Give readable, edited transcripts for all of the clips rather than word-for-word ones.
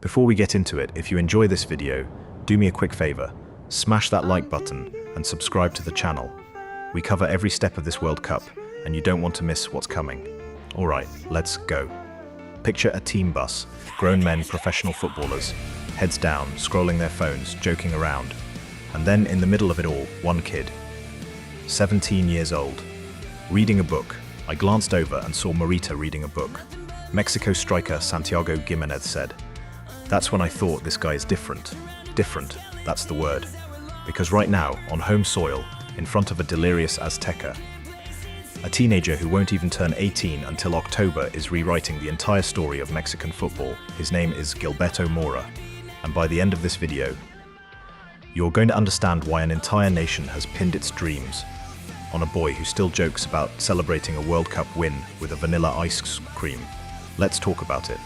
Before we get into it, if you enjoy this video, do me a quick favor, smash that like button and subscribe to the channel. We cover every step of this World Cup, and you don't want to miss what's coming. Alright, let's go. Picture a team bus, grown men, professional footballers, heads down, scrolling their phones, joking around. And then in the middle of it all, one kid, 17 years old, reading a book. I glanced over and saw Morita reading a book. Mexico striker Santiago Giménez said, "That's when I thought this guy is different. Different, that's the word. Because right now, on home soil, in front of a delirious Azteca, a teenager who won't even turn 18 until October is rewriting the entire story of Mexican football. His name is Gilberto Mora. And by the end of this video, you're going to understand why an entire nation has pinned its dreams on a boy who still jokes about celebrating a World Cup win with a vanilla ice cream. Let's talk about it.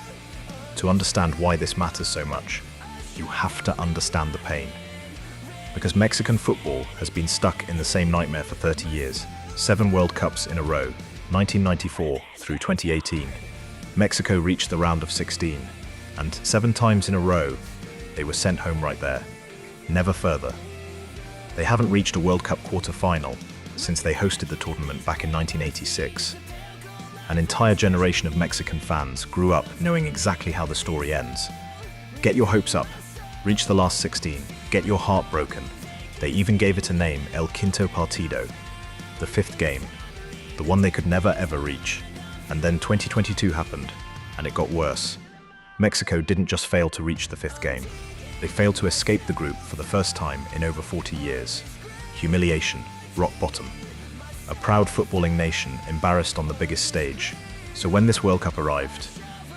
To understand why this matters so much, you have to understand the pain. Because Mexican football has been stuck in the same nightmare for 30 years. 7 World Cups in a row, 1994 through 2018. Mexico reached the round of 16, and 7 times in a row, they were sent home right there. Never further. They haven't reached a World Cup quarter-final since they hosted the tournament back in 1986. An entire generation of Mexican fans grew up knowing exactly how the story ends. Get your hopes up, reach the last 16, get your heart broken. They even gave it a name, El Quinto Partido, the 5th game, the one they could never ever reach. And then 2022 happened, and it got worse. Mexico didn't just fail to reach the 5th game, they failed to escape the group for the first time in over 40 years. Humiliation, rock bottom. A proud footballing nation embarrassed on the biggest stage. So when this World Cup arrived,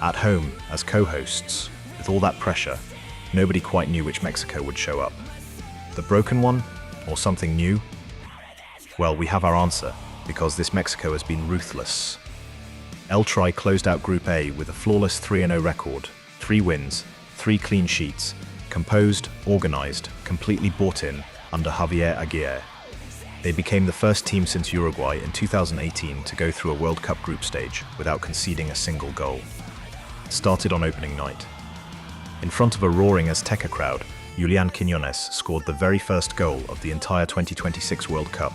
at home as co-hosts, with all that pressure, nobody quite knew which Mexico would show up. The broken one, or something new? Well, we have our answer, because this Mexico has been ruthless. El Tri closed out Group A with a flawless 3-0 record, 3 wins, 3 clean sheets, composed, organized, completely bought in under Javier Aguirre. They became the first team since Uruguay in 2018 to go through a World Cup group stage without conceding a single goal. It started on opening night. In front of a roaring Azteca crowd, Julián Quiñones scored the very first goal of the entire 2026 World Cup,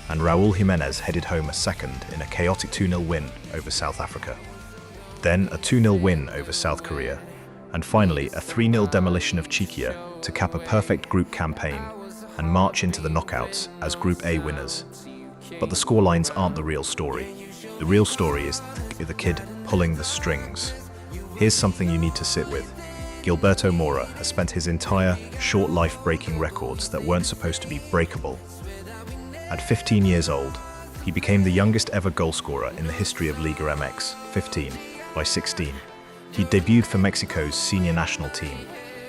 and Raúl Jiménez headed home a second in a chaotic 2-0 win over South Africa. Then a 2-0 win over South Korea, and finally a 3-0 demolition of Czechia to cap a perfect group campaign and march into the knockouts as Group A winners. But the scorelines aren't the real story. The real story is the kid pulling the strings. Here's something you need to sit with. Gilberto Mora has spent his entire short life breaking records that weren't supposed to be breakable. At 15 years old, he became the youngest ever goalscorer in the history of Liga MX, 15, by 16. He debuted for Mexico's senior national team,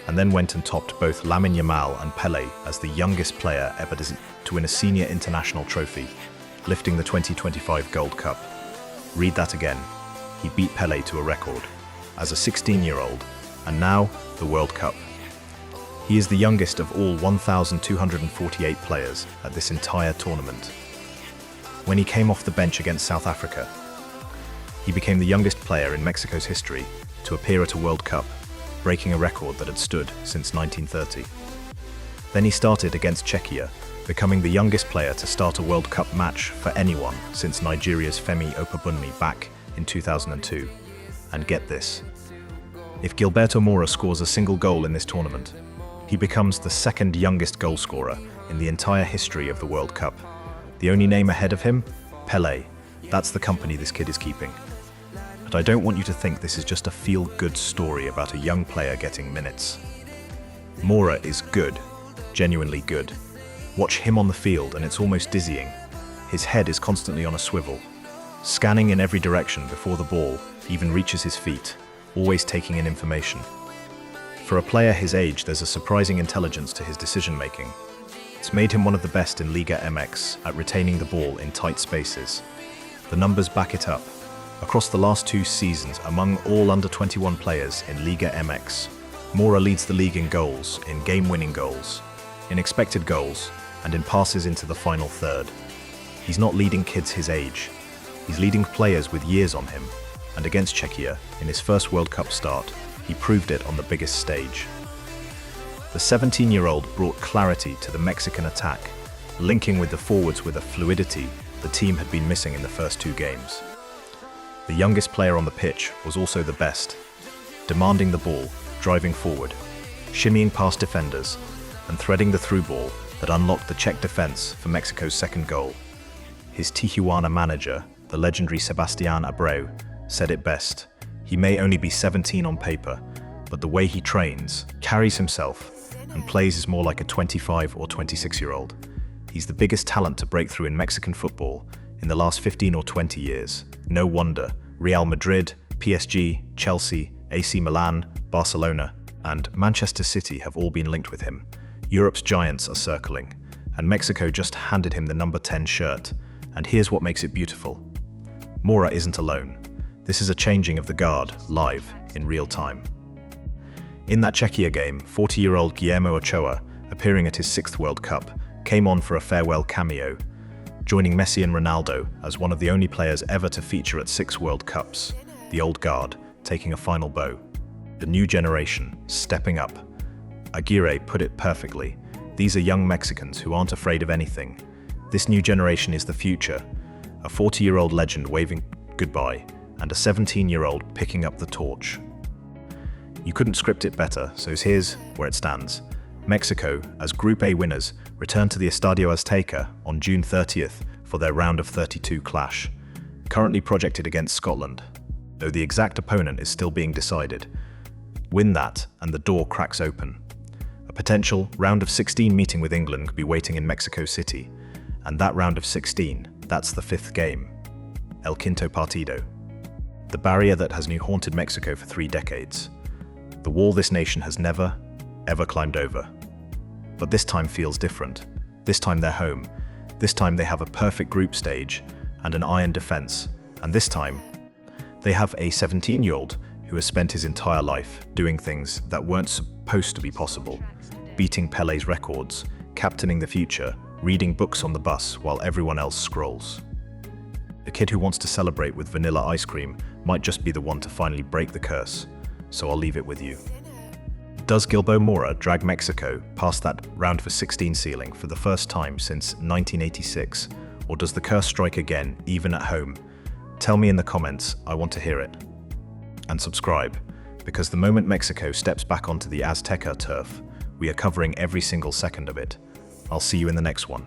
and then went and topped both Lamine Yamal and Pelé as the youngest player ever to win a senior international trophy, lifting the 2025 Gold Cup. Read that again. He beat Pelé to a record as a 16-year-old, and now the World Cup. He is the youngest of all 1,248 players at this entire tournament. When he came off the bench against South Africa, he became the youngest player in Mexico's history to appear at a World Cup, breaking a record that had stood since 1930. Then he started against Czechia, becoming the youngest player to start a World Cup match for anyone since Nigeria's Femi Opabunmi back in 2002. And get this, if Gilberto Mora scores a single goal in this tournament, he becomes the 2nd youngest goal scorer in the entire history of the World Cup. The only name ahead of him? Pelé. That's the company this kid is keeping. But I don't want you to think this is just a feel-good story about a young player getting minutes. Mora is good, genuinely good. Watch him on the field and it's almost dizzying. His head is constantly on a swivel, scanning in every direction before the ball even reaches his feet, always taking in information. For a player his age, there's a surprising intelligence to his decision-making. It's made him one of the best in Liga MX at retaining the ball in tight spaces. The numbers back it up. Across the last 2 seasons, among all under-21 players in Liga MX, Mora leads the league in goals, in game-winning goals, in expected goals, and in passes into the final third. He's not leading kids his age. He's leading players with years on him. And against Czechia, in his first World Cup start, he proved it on the biggest stage. The 17-year-old brought clarity to the Mexican attack, linking with the forwards with a fluidity the team had been missing in the first two games. The youngest player on the pitch was also the best, demanding the ball, driving forward, shimmying past defenders, and threading the through ball that unlocked the Czech defense for Mexico's second goal. His Tijuana manager, the legendary Sebastián Abreu, said it best. He may only be 17 on paper, but the way he trains, carries himself, and plays is more like a 25 or 26-year-old. He's the biggest talent to break through in Mexican football in the last 15 or 20 years. No wonder Real Madrid, PSG, Chelsea, AC Milan, Barcelona, and Manchester City have all been linked with him. Europe's giants are circling, and Mexico just handed him the number 10 shirt. And here's what makes it beautiful. Mora isn't alone. This is a changing of the guard, live, in real time. In that Czechia game, 40-year-old Guillermo Ochoa, appearing at his 6th World Cup, came on for a farewell cameo, joining Messi and Ronaldo as one of the only players ever to feature at 6 World Cups, the old guard taking a final bow. The new generation, stepping up. Aguirre put it perfectly. These are young Mexicans who aren't afraid of anything. This new generation is the future. A 40-year-old legend waving goodbye, and a 17-year-old picking up the torch. You couldn't script it better, so here's where it stands. Mexico, as Group A winners, return to the Estadio Azteca on June 30th for their round of 32 clash, currently projected against Scotland, though the exact opponent is still being decided. Win that, and the door cracks open. A potential round of 16 meeting with England could be waiting in Mexico City, and that round of 16, that's the 5th game. El quinto partido. The barrier that has haunted Mexico for 3 decades. The wall this nation has never, ever climbed over. But this time feels different. This time they're home. This time they have a perfect group stage and an iron defense. And this time, they have a 17-year-old who has spent his entire life doing things that weren't supposed to be possible. Beating Pelé's records, captaining the future, reading books on the bus while everyone else scrolls. The kid who wants to celebrate with vanilla ice cream might just be the one to finally break the curse. So I'll leave it with you. Does Gilberto Mora drag Mexico past that round of 16 ceiling for the first time since 1986? Or does the curse strike again, even at home? Tell me in the comments, I want to hear it. And subscribe, because the moment Mexico steps back onto the Azteca turf, we are covering every single second of it. I'll see you in the next one.